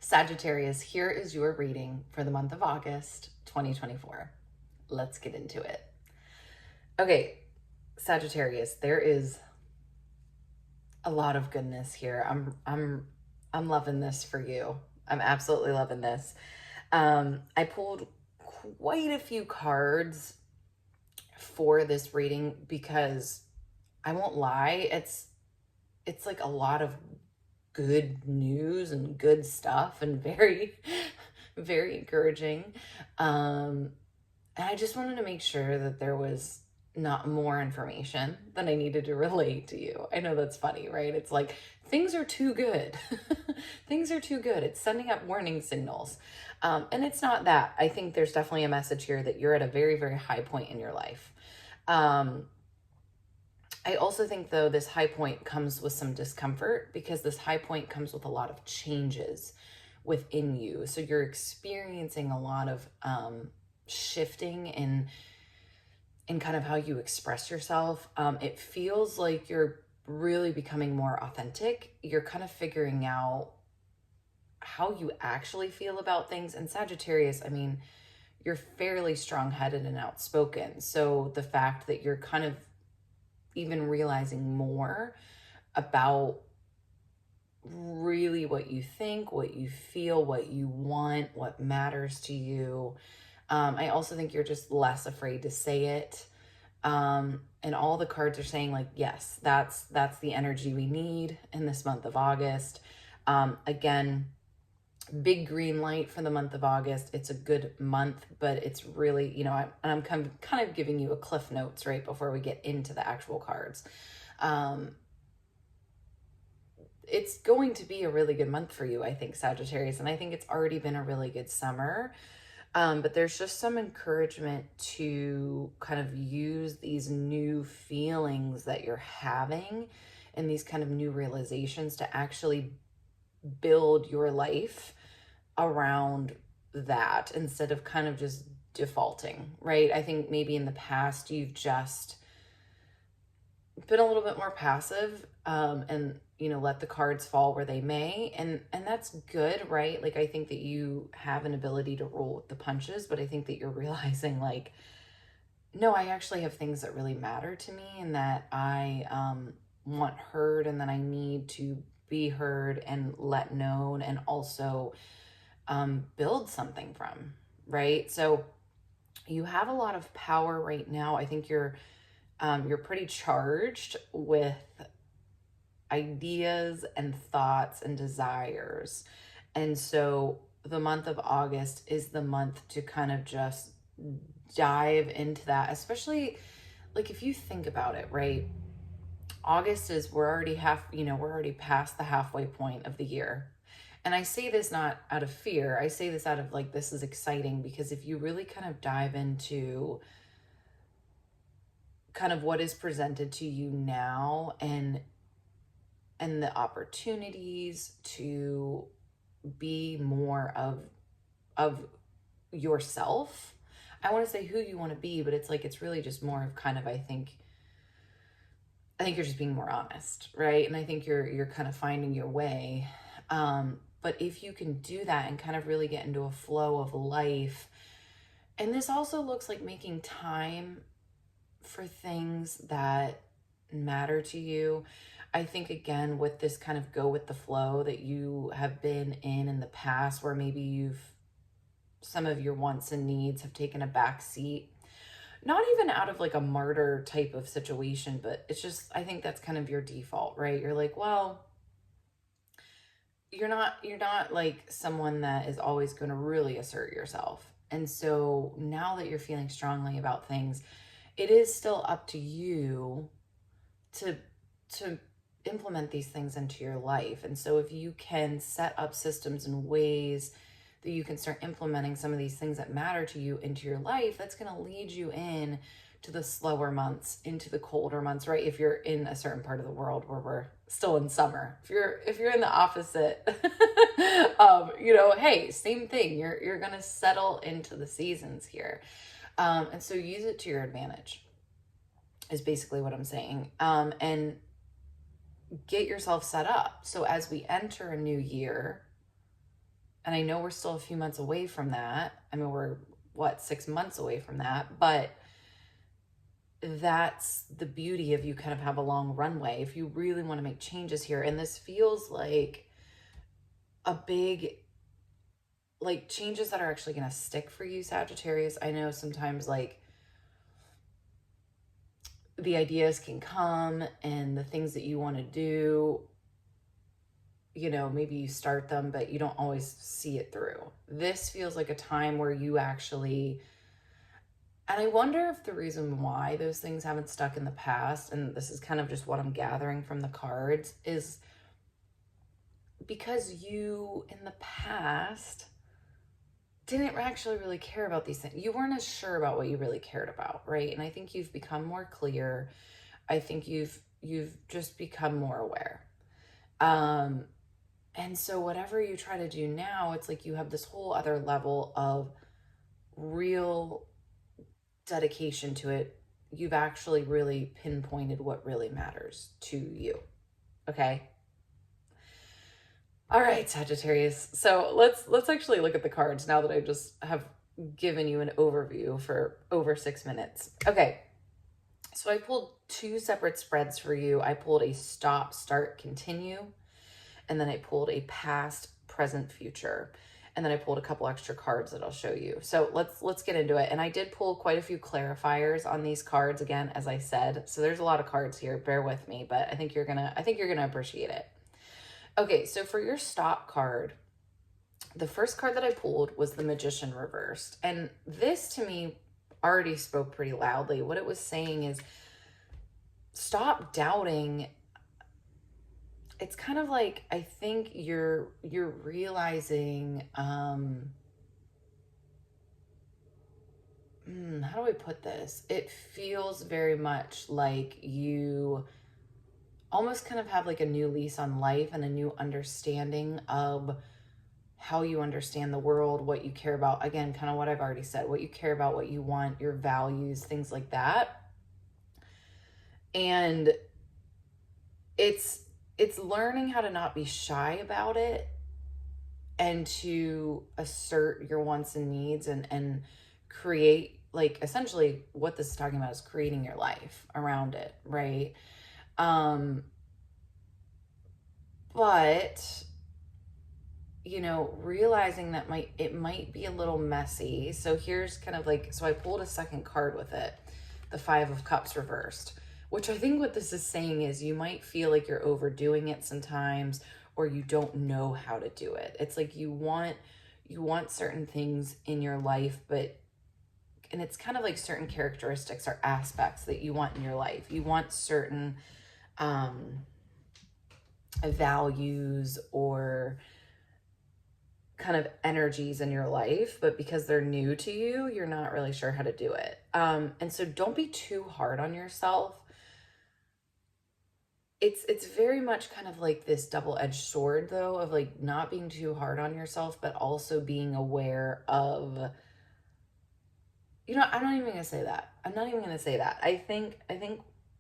Sagittarius, here is your reading for the month of August 2024. Let's get into it. Okay, Sagittarius, there is a lot of goodness here. I'm loving this for you. I'm absolutely loving this. I pulled quite a few cards for this reading because I won't lie, it's like a lot of good news and good stuff and very very encouraging. And I just wanted to make sure that there was not more information than I needed to relate to you. I know that's funny, right? It's like things are too good. Things are too good. It's sending up warning signals. And it's not that. I think there's definitely a message here that you're at a very, very high point in your life. I also think, though, this high point comes with some discomfort because this high point comes with a lot of changes within you. So you're experiencing a lot of shifting in kind of how you express yourself. It feels like you're really becoming more authentic. You're kind of figuring out how you actually feel about things. And Sagittarius, I mean, you're fairly strong-headed and outspoken. So the fact that you're kind of even realizing more about really what you think, what you feel, what you want, what matters to you. I also think you're just less afraid to say it. And all the cards are saying, like, yes, that's the energy we need in this month of August. Again, big green light for the month of August. It's a good month, but it's really, you know, I'm kind of giving you a cliff notes right before we get into the actual cards. It's going to be a really good month for you, I think, Sagittarius, and I think it's already been a really good summer. But there's just some encouragement to kind of use these new feelings that you're having and these kind of new realizations to actually build your life around that instead of kind of just defaulting, right? I think maybe in the past you've just been a little bit more passive, and let the cards fall where they may, and that's good, right? Like, I think that you have an ability to roll with the punches, but I think that you're realizing, like, no, I actually have things that really matter to me and that I want heard, and that I need to be heard and let known, and also build something from, right? So you have a lot of power right now. I think you're pretty charged with ideas and thoughts and desires. And so the month of August is the month to kind of just dive into that, especially like if you think about it, right? August is, we're already past the halfway point of the year. And I say this not out of fear. I say this out of like, this is exciting, because if you really kind of dive into kind of what is presented to you now and the opportunities to be more of yourself. I want to say who you want to be, but it's like, it's really just more of kind of, I think you're just being more honest, right? And I think you're kind of finding your way. But if you can do that and kind of really get into a flow of life, and this also looks like making time for things that matter to you. I think, again, with this kind of go with the flow that you have been in the past, where maybe some of your wants and needs have taken a back seat, not even out of like a martyr type of situation, but it's just, I think that's kind of your default, right? You're like, well, you're not like someone that is always going to really assert yourself. And so now that you're feeling strongly about things, it is still up to you to implement these things into your life. And so if you can set up systems and ways that you can start implementing some of these things that matter to you into your life, that's going to lead you in to the slower months, into the colder months, right? If you're in a certain part of the world where we're still in summer, if you're in the opposite, hey, same thing. You're going to settle into the seasons here. And so use it to your advantage is basically what I'm saying. And get yourself set up. So as we enter a new year, And I know we're still a few months away from that. I mean, we're what, 6 months away from that, but that's the beauty of, you kind of have a long runway if you really want to make changes here. And this feels like a big, like, changes that are actually going to stick for you, Sagittarius. I know sometimes, like, the ideas can come and the things that you want to do, you know, maybe you start them, but you don't always see it through. This feels like a time where you actually, and I wonder if the reason why those things haven't stuck in the past, and this is kind of just what I'm gathering from the cards, is because you in the past didn't actually really care about these things. You weren't as sure about what you really cared about, right? And I think you've become more clear. I think you've just become more aware. And so whatever you try to do now, it's like you have this whole other level of real dedication to it. You've actually really pinpointed what really matters to you. Okay. All right, Sagittarius. So let's actually look at the cards now that I just have given you an overview for over 6 minutes. Okay. So I pulled 2 separate spreads for you. I pulled a stop, start, continue, and then I pulled a past, present, future. And then I pulled a couple extra cards that I'll show you. So let's get into it. And I did pull quite a few clarifiers on these cards again, as I said. So there's a lot of cards here. Bear with me, but I think you're gonna appreciate it. Okay, so for your stop card, the first card that I pulled was the Magician reversed. And this to me already spoke pretty loudly. What it was saying is, stop doubting. It's kind of like, I think you're realizing, how do I put this? It feels very much like you almost kind of have like a new lease on life and a new understanding of how you understand the world, what you care about. Again, kind of what I've already said, what you care about, what you want, your values, things like that. And it's learning how to not be shy about it and to assert your wants and needs and create, like, essentially what this is talking about is creating your life around it, right? But, you know, realizing that it might be a little messy. So here's kind of like, so I pulled a second card with it, the 5 of Cups reversed, which I think what this is saying is you might feel like you're overdoing it sometimes, or you don't know how to do it. It's like you want certain things in your life, and it's kind of like certain characteristics or aspects that you want in your life. You want certain values or kind of energies in your life, but because they're new to you, you're not really sure how to do it. And so don't be too hard on yourself. It's very much kind of like this double-edged sword, though, of like not being too hard on yourself, but also being aware of, you know, I'm not even gonna say that. I think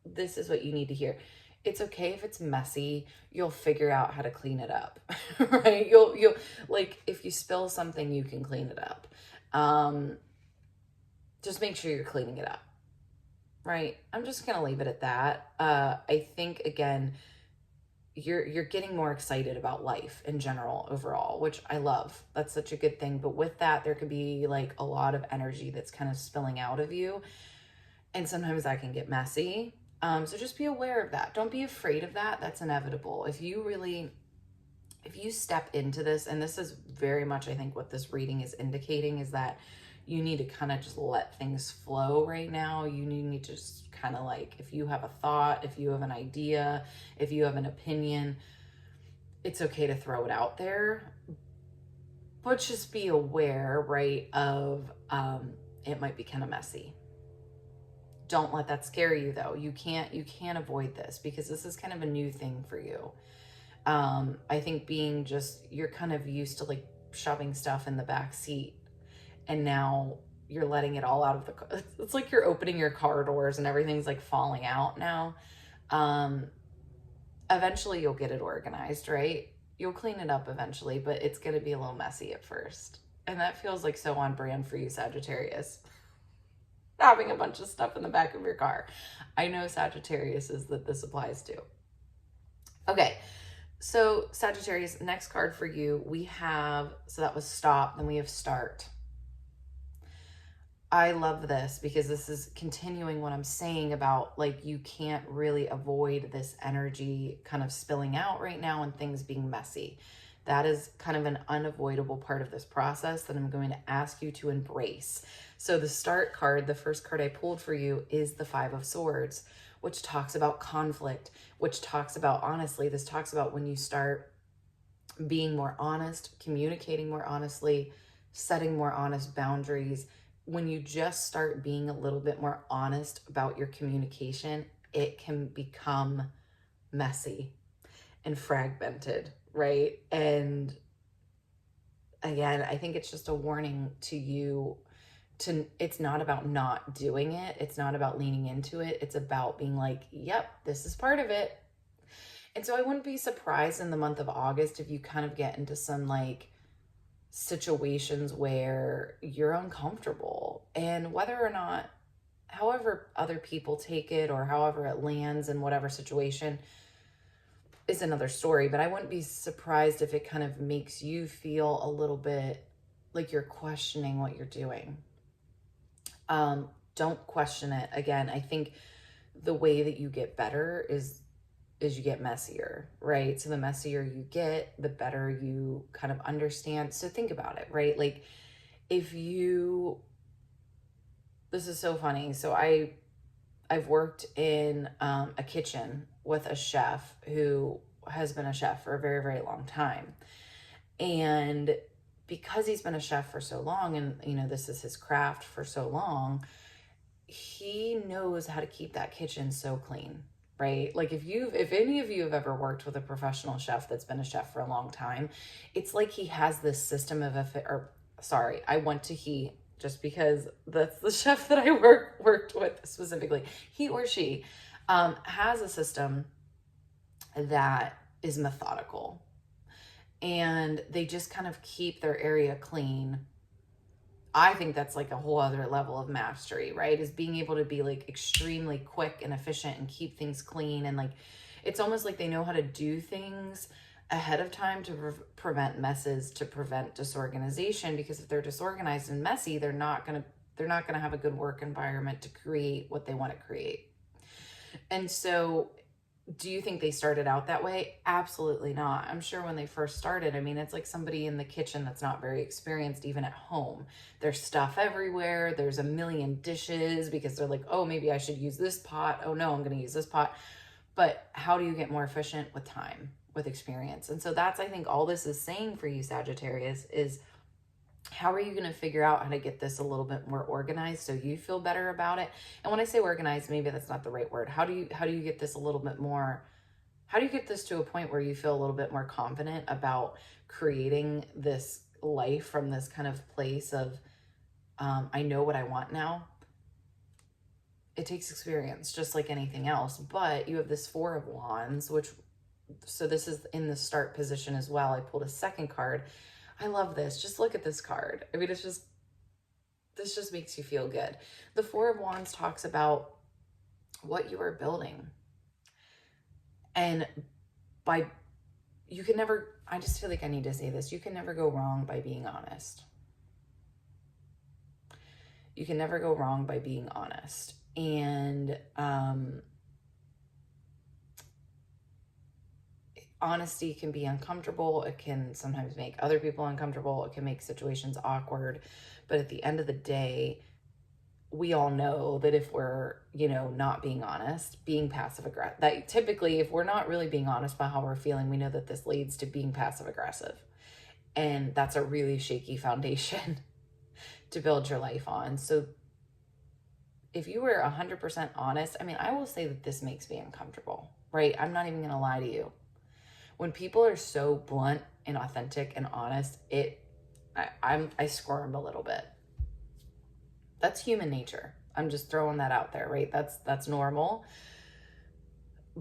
this is what you need to hear. It's okay if it's messy. You'll figure out how to clean it up, right? You'll like, if you spill something, you can clean it up. Just make sure you're cleaning it up, right? I'm just gonna leave it at that. I think, again, you're getting more excited about life in general overall, which I love. That's such a good thing. But with that, there could be like a lot of energy that's kind of spilling out of you, and sometimes that can get messy. So just be aware of that. Don't be afraid of that. That's inevitable. If you step into this, and this is very much, I think, what this reading is indicating, is that you need to kind of just let things flow right now. You need to just kind of like, if you have a thought, if you have an idea, if you have an opinion, it's okay to throw it out there. But just be aware, right, of it might be kind of messy. Don't let that scare you, though. You can't avoid this, because this is kind of a new thing for you. I think you're kind of used to like shoving stuff in the back seat, and now you're letting it all out of the car. It's like you're opening your car doors and everything's like falling out now. Eventually you'll get it organized, right? You'll clean it up eventually, but it's going to be a little messy at first. And that feels like so on brand for you, Sagittarius. Having a bunch of stuff in the back of your car. I know Sagittarius is that this applies to. Okay, so Sagittarius, next card for you, we have, so that was stop, then we have start. I love this because this is continuing what I'm saying about like you can't really avoid this energy kind of spilling out right now and things being messy. That is kind of an unavoidable part of this process that I'm going to ask you to embrace. So the start card, the first card I pulled for you is the Five of Swords, which talks about conflict, which talks about, honestly, this talks about when you start being more honest, communicating more honestly, setting more honest boundaries. When you just start being a little bit more honest about your communication, it can become messy and fragmented, right? And again, I think it's just a warning to you to, it's not about not doing it. It's not about leaning into it. It's about being like, yep, this is part of it. And so I wouldn't be surprised in the month of August if you kind of get into some like situations where you're uncomfortable, and whether or not, however other people take it or however it lands in whatever situation is another story. But I wouldn't be surprised if it kind of makes you feel a little bit like you're questioning what you're doing. Don't question it. Again, I think the way that you get better is you get messier, right? So the messier you get, the better you kind of understand. So think about it, right? Like if you, this is so funny. So I've worked in a kitchen with a chef who has been a chef for a very, very long time. And because he's been a chef for so long, and you know, this is his craft for so long, he knows how to keep that kitchen so clean, right? Like if any of you have ever worked with a professional chef that's been a chef for a long time, it's like he has this system of I went to he just because that's the chef that I worked with specifically. He or she has a system that is methodical, and they just kind of keep their area clean. I think that's like a whole other level of mastery, right? Is being able to be like extremely quick and efficient and keep things clean. And like, it's almost like they know how to do things ahead of time to prevent messes, to prevent disorganization, because if they're disorganized and messy, they're not going to have a good work environment to create what they want to create. And so do you think they started out that way? Absolutely not. I'm sure when they first started, I mean, it's like somebody in the kitchen that's not very experienced, even at home. There's stuff everywhere. There's a million dishes because they're like, oh, maybe I should use this pot. Oh no, I'm going to use this pot. But how do you get more efficient with time, with experience? And so that's, I think, all this is saying for you, Sagittarius, is how are you going to figure out how to get this a little bit more organized so you feel better about it? And when I say organized, maybe that's not the right word. How do you get this a little bit more, how do you get this to a point where you feel a little bit more confident about creating this life from this kind of place of, I know what I want now? It takes experience, just like anything else. But you have this Four of Wands, which, so this is in the start position as well. I pulled a second card. I love this. Just look at this card. I mean, this just makes you feel good. The Four of Wands talks about what you are building. And you can never, I just feel like I need to say this. You can never go wrong by being honest. You can never go wrong by being honest. And, honesty can be uncomfortable. It can sometimes make other people uncomfortable. It can make situations awkward. But at the end of the day, we all know that if we're, not being honest, being passive aggressive, that typically if we're not really being honest about how we're feeling, we know that this leads to being passive aggressive. And that's a really shaky foundation to build your life on. So if you were 100% honest, I mean, I will say that this makes me uncomfortable, right? I'm not even going to lie to you. When people are so blunt and authentic and honest, I squirm a little bit. That's human nature. I'm just throwing that out there, right? That's normal.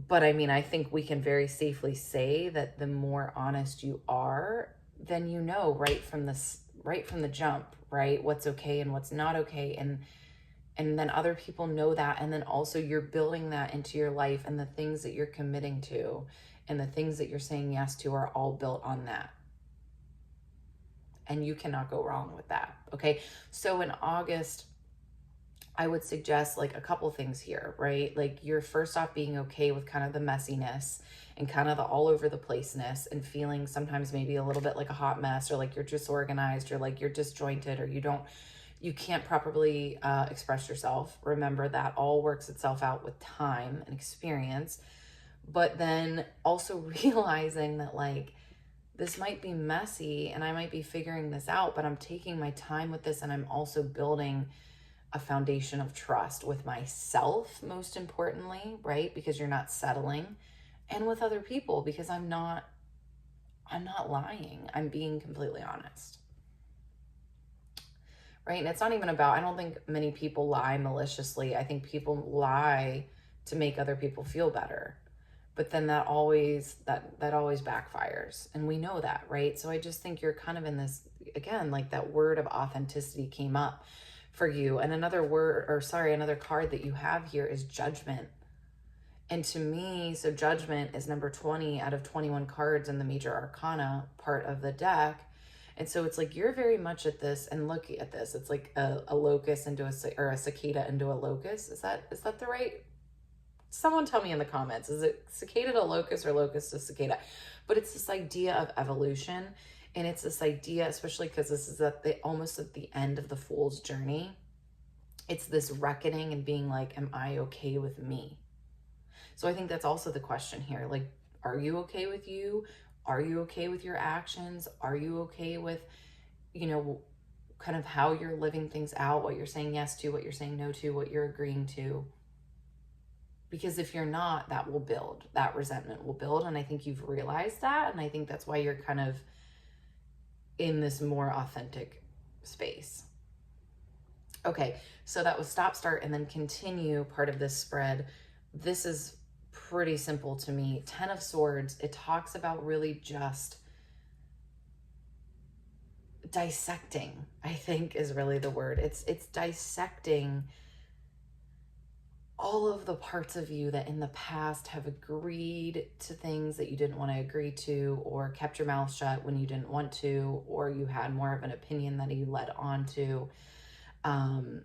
But I mean, I think we can very safely say that the more honest you are, then you know right from the jump, right? What's okay and what's not okay. And then other people know that. And then also you're building that into your life, and the things that you're committing to and the things that you're saying yes to are all built on that. And you cannot go wrong with that. Okay. So in August, I would suggest like a couple things here, right? Like you're first off being okay with kind of the messiness and kind of the all over the placeness, and feeling sometimes maybe a little bit like a hot mess, or like you're disorganized, or like you're disjointed, or you can't properly express yourself. Remember that all works itself out with time and experience. But then also realizing that like this might be messy and I might be figuring this out, but I'm taking my time with this, and I'm also building a foundation of trust with myself, most importantly, right? Because you're not settling, and with other people, because I'm not lying. I'm being completely honest. Right? And it's not even about, I don't think many people lie maliciously. I think people lie to make other people feel better. But then that always backfires. And we know that, right? So I just think you're kind of in this, again, like that word of authenticity came up for you. And another card that you have here is judgment. And to me, so judgment is number 20 out of 21 cards in the major arcana part of the deck. And so it's like you're very much at this, and look at this. It's like a locust into a cicada into a locust. Is that the right? Someone tell me in the comments. Is it cicada to locust or locust to cicada? But it's this idea of evolution, and it's this idea, especially because this is almost at the end of the fool's journey. It's this reckoning and being like, am I okay with me? So I think that's also the question here. Like, are you okay with you? Are you okay with your actions? Are you okay with, kind of how you're living things out, what you're saying yes to, what you're saying no to, what you're agreeing to? Because if you're not, that will build, that resentment will build. And I think you've realized that. And I think that's why you're kind of in this more authentic space. Okay, so that was stop, start, and then continue part of this spread. This is pretty simple to me. 10 of Swords, it talks about really just dissecting, I think is really the word. It's dissecting all of the parts of you that in the past have agreed to things that you didn't want to agree to, or kept your mouth shut when you didn't want to, or you had more of an opinion that you led on to. And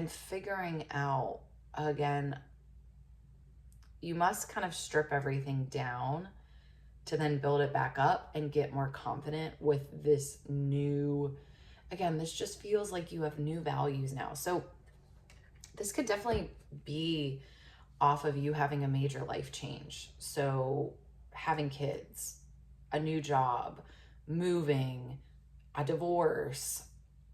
figuring out, again, you must kind of strip everything down to then build it back up and get more confident with this new, again, this just feels like you have new values now. So this could definitely be off of you having a major life change. So having kids, a new job, moving, a divorce,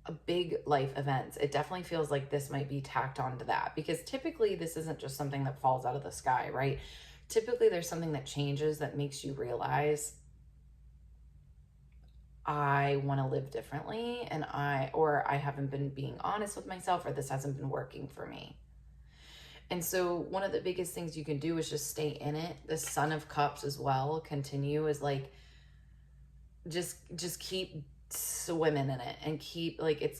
a big life events. It definitely feels like this might be tacked onto that, because typically this isn't just something that falls out of the sky, right? Typically there's something that changes that makes you realize, I want to live differently, and I haven't been being honest with myself, or this hasn't been working for me. And so one of the biggest things you can do is just stay in it. The Sun of Cups as well, continue, is like, just keep swimming in it, and keep like,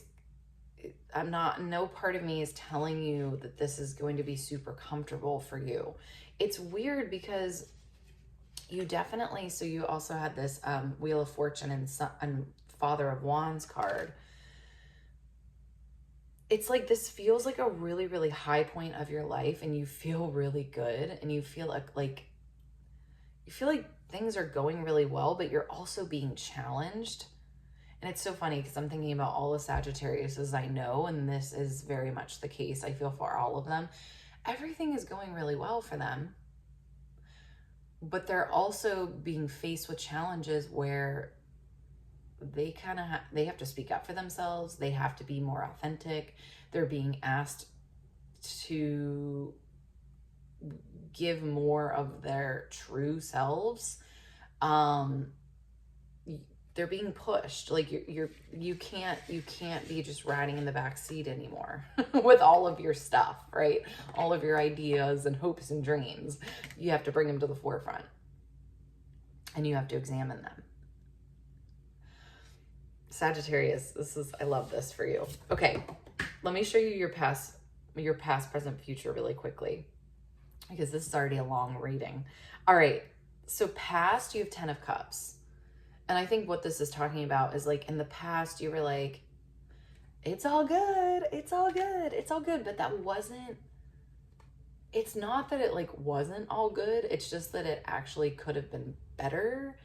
no part of me is telling you that this is going to be super comfortable for you. It's weird because you definitely, so you also had this Wheel of Fortune and Father of Wands card. It's like this feels like a really, really high point of your life, and you feel really good, and you feel like things are going really well, but you're also being challenged. And it's so funny because I'm thinking about all the Sagittariuses I know, and this is very much the case, I feel, for all of them. Everything is going really well for them, but they're also being faced with challenges where they kind of they have to speak up for themselves. They have to be more authentic. They're being asked to give more of their true selves. they're being pushed. Like you can't be just riding in the back seat anymore with all of your stuff, right? All of your ideas and hopes and dreams. You have to bring them to the forefront, and you have to examine them. Sagittarius, I love this for you. Okay, let me show you your past, present, future really quickly, because this is already a long reading. All right, so past, you have 10 of Cups. And I think what this is talking about is like in the past, you were like, it's all good, it's all good, it's all good. But that wasn't, it's not that it like wasn't all good. It's just that it actually could have been better.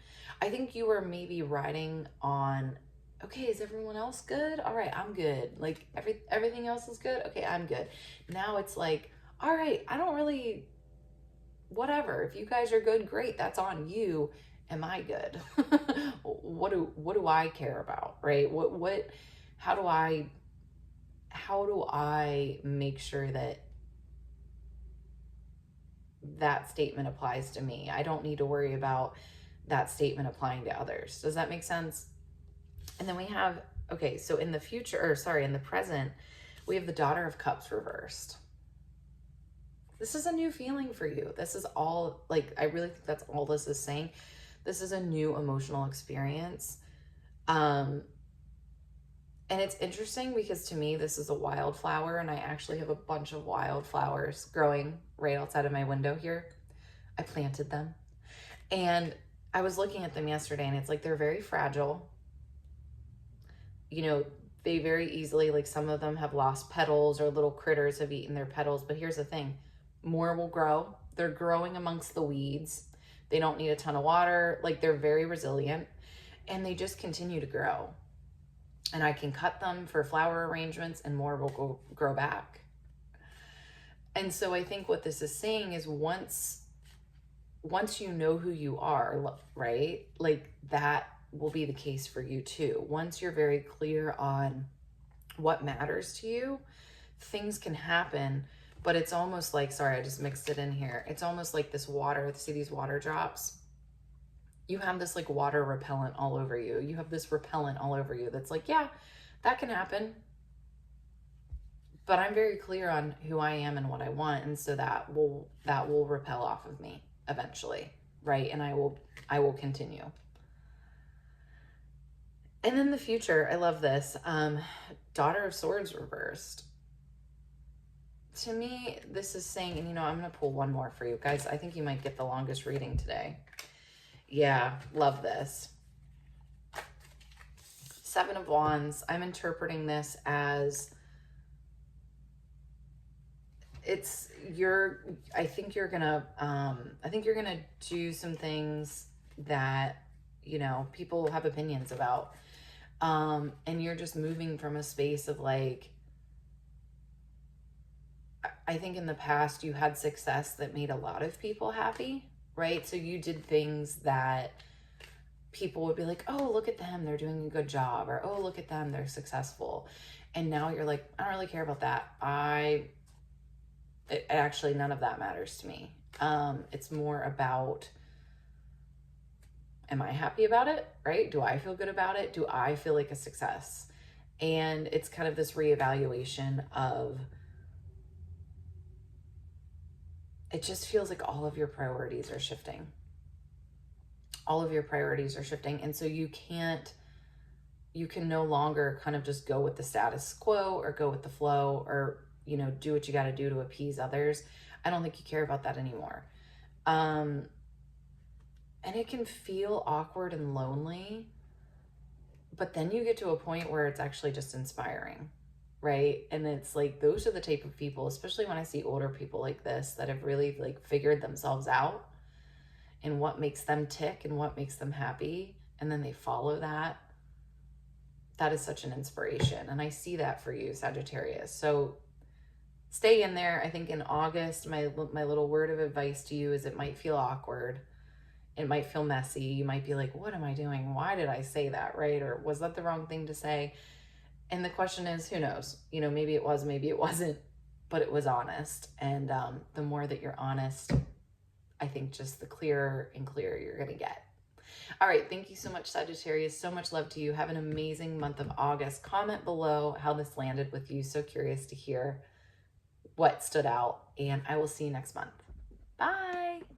I think you were maybe riding on, okay, is everyone else good? All right, I'm good. Like everything else is good. Okay, I'm good. Now it's like, all right, I don't really, whatever. If you guys are good, great. That's on you. Am I good? What do I care about, right? How do I make sure that statement applies to me? I don't need to worry about that statement applying to others. Does that make sense? And then we have, okay, so in the future, or sorry, in the present, we have the Daughter of Cups reversed. This is a new feeling for you. This is all, like, I really think that's all this is saying. This is a new emotional experience. And it's interesting because to me, this is a wildflower, and I actually have a bunch of wildflowers growing right outside of my window here. I planted them. And I was looking at them yesterday, and it's like they're very fragile. You know, they very easily, like some of them have lost petals, or little critters have eaten their petals. But here's the thing, more will grow. They're growing amongst the weeds. They don't need a ton of water. Like, they're very resilient, and they just continue to grow. And I can cut them for flower arrangements, and more will grow back. And so I think what this is saying is once you know who you are, right? Like, that will be the case for you too. Once you're very clear on what matters to you, things can happen. But it's almost like, sorry, I just mixed it in here. It's almost like this water, see these water drops? You have this like water repellent all over you. You have this repellent all over you that's like, yeah, that can happen. But I'm very clear on who I am and what I want. And so that will repel off of me eventually, right? And I will continue. And then the future, I love this. Daughter of Swords reversed. To me, this is saying, and I'm going to pull one more for you guys. I think you might get the longest reading today. Yeah, love this. Seven of Wands. I'm interpreting this as I think you're gonna do some things that, people have opinions about. And you're just moving from a space of like, I think in the past you had success that made a lot of people happy, right? So you did things that people would be like, oh, look at them, they're doing a good job, or oh, look at them, they're successful. And now you're like, I don't really care about that. Actually, none of that matters to me. It's more about, am I happy about it, right? Do I feel good about it? Do I feel like a success? And it's kind of this reevaluation of, it just feels like all of your priorities are shifting. All of your priorities are shifting. And so you can no longer kind of just go with the status quo or go with the flow or, do what you got to do to appease others. I don't think you care about that anymore. And it can feel awkward and lonely, but then you get to a point where it's actually just inspiring, right? And it's like, those are the type of people, especially when I see older people like this, that have really like figured themselves out and what makes them tick and what makes them happy. And then they follow that. That is such an inspiration. And I see that for you, Sagittarius. So stay in there. I think in August, my little word of advice to you is it might feel awkward. It might feel messy. You might be like, what am I doing? Why did I say that, right? Or was that the wrong thing to say? And the question is, who knows? Maybe it was, maybe it wasn't, but it was honest. And the more that you're honest, I think just the clearer and clearer you're going to get. All right. Thank you so much, Sagittarius. So much love to you. Have an amazing month of August. Comment below how this landed with you. So curious to hear what stood out. And I will see you next month. Bye.